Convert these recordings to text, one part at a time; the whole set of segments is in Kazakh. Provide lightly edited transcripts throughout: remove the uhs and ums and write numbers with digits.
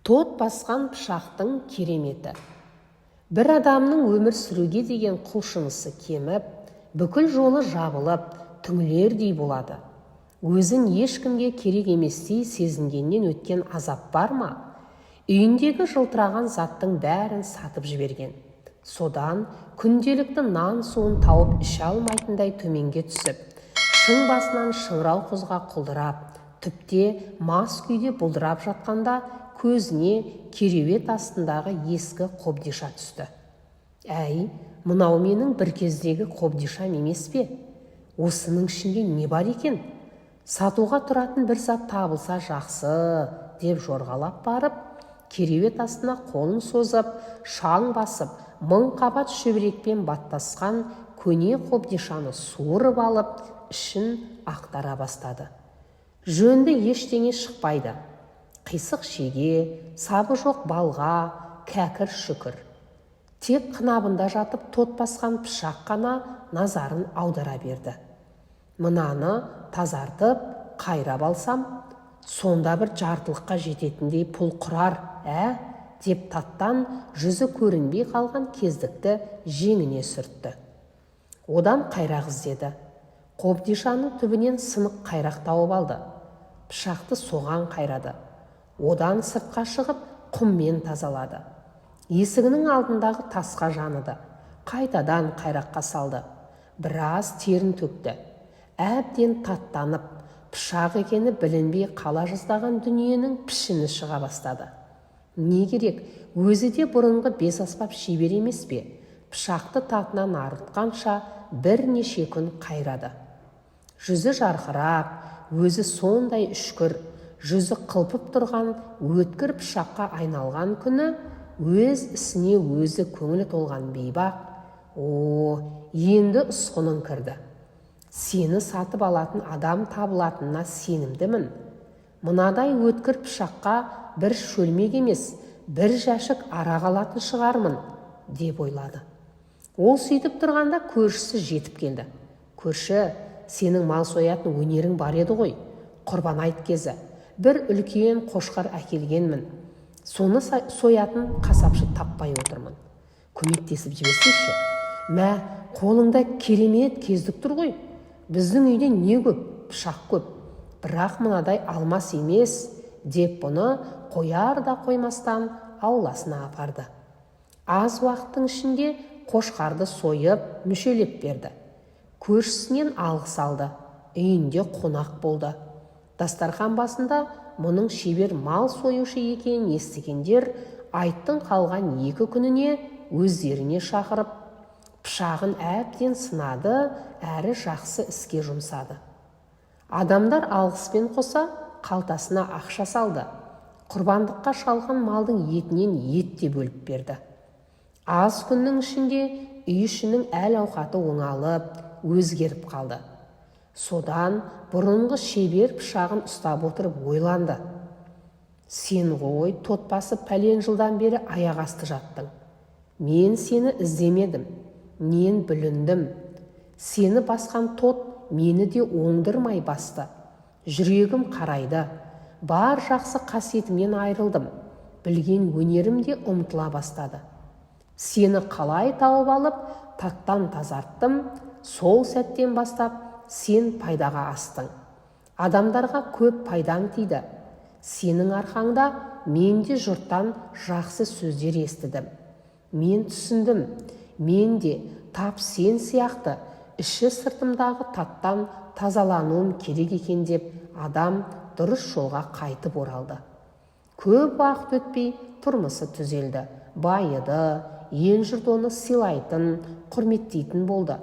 Тот басқан пышақтың кереметі. Бір адамның өмір сүруге деген құлшынысы кеміп, бүкіл жолы жабылып, түңілердей болады. Өзін ешкімге керек еместей сезінгеннен өткен азап бар ма? Үйіндегі жылтыраған заттың бәрін сатып жіберген. Содан күнделікті нан суын тауып іше алмайтындай төменге түсіп, шың басынан шыңырау құзға құлдырап, түпте мас күйде бұлдырап жатқанда көзіне кереует астындағы ескі қобдиша түсті. Әй, мынау менің бір кездегі қобдишам емес пе? Осының ішінде не бар екен? Сатуға тұратын бір зат табылса жақсы, деп жорғалап барып, кереует астына қолын созып, шаң басып, мың қабат шөберекпен баттасқан көне қобдишаны суырып алып, ішін ақтара бастады. Жөнді ештеңе шықпайды. Қисық шеге, сабы жоқ балға, кәкір шүкір. Тек қынабында жатып тот басқан пышақ қана назарын аудара берді. Мынаны тазартып, қайрап алсам, сонда бір жартылыққа жететіндей пұл құрар, деп таттан жүзі көрінбей қалған кездікті жеңіне сүртті. Одан қайрақ іздеді. Қобдишаның түбінен сынық қайрақ тауып алды. Пышақты соған қайрады. Одан сыртқа шығып, құммен тазалады. Есігінің алдындағы тасқа жаныды. Қайтадан қайраққа салды. Біраз терін төкті. Әбден таттанып, пышақ екені білінбей қала жаздаған дүниенің пішіні шыға бастады. Не керек, өзі де бұрынғы бес аспап шебер емес пе? Пышақты татынан арылтқанша бірнеше күн қайрады. Жүзі жарқырап, өзі сондай үшкір, жүзі қылпып тұрған өткір пышаққа айналған күні өз ісіне өзі көңілі толған бейбақ, енді ұсқының кірді. Сені сатып алатын адам табылатынына сенімдімін. Мынадай өткір пышаққа бір шөлмек емес, бір жәшік арақ алатын шығармын, деп ойлады. Ол сөйтіп тұрғанда көршісі жетіп келді. Көрші, сенің мал соятын өнерің бар еді ғой, құрбан айт кезі. Бір үлкен қошқар әкелгенмін. Соны соятын қасапшы таппай отырмын. Көмектесіп жіберсейші. Мә, қолыңда керемет кездік тұр ғой. Біздің үйде не көп, пышақ көп. Бірақ мынадай алмас емес, деп бұны қояр да қоймастан ауласына апарды. Аз уақыттың ішінде қошқарды сойып, мүшелеп берді. Көршісінен алғыс алды. Үйінде қонақ болды. Дастархан басында мұның шебер мал союшы екенін естігендер айттың қалған 2 күніне өздеріне шақырып, пышағын әбден сынады, әрі жақсы іске жұмсады. Адамдар алғыспен қоса қалтасына ақша салды. Құрбандыққа шалған малдың етінен ет те бөліп берді. Аз күннің ішінде үй ішінің әл ауқаты оңалып, өзгеріп қалды. Содан бұрынғы шебер пышағын ұстап отырып ойланды. Сен ғой тот басып пәлен жылдан бері аяқ асты жаттың. Мен сені іздемедім, мен бүліндім. Сені басқан тот мені де оңдырмай басты. Жүрегім қарайды. Бар жақсы қасиетімнен айрылдым. Білген өнерім де ұмтыла бастады. Сені қалай тауып алып, таттан тазарттым. Сол сәттен бастап сен пайдаға астың. Адамдарға көп пайдаң тиді. Сенің арқаңда мен де жұрттан жақсы сөздер естідім. Мен түсіндім. Мен де тап сен сияқты іші сыртымдағы таттан тазалануым керек екен деп адам дұрыс жолға қайтып оралды. Көп уақыт өтпей тұрмысы түзелді. Байыды, ел жұрт оны сыйлайтын, құрметтейтін болды.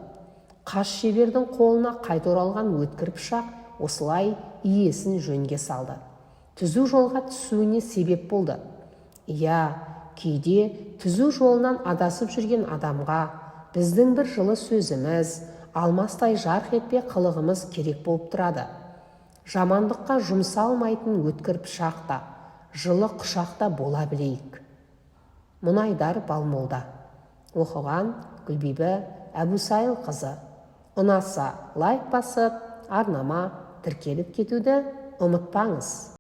Қас шебердің қолына қайта оралған өткір пышақ осылай иесін жөнге салды. Түзу жолға түсуіне себеп болды. Кейде түзу жолынан адасып жүрген адамға біздің бір жылы сөзіміз, алмастай жарқ етпе қылығымыз керек болып тұрады. Жамандыққа жұмсалмайтын өткір пышақта, жылы құшақта бола білейік. Мұнайдар Балмолда. Оқыған Гүлбибі Әбусайылқызы. Ұнаса лайк басып, арнама тіркеліп кетуді ұмытпаңыз.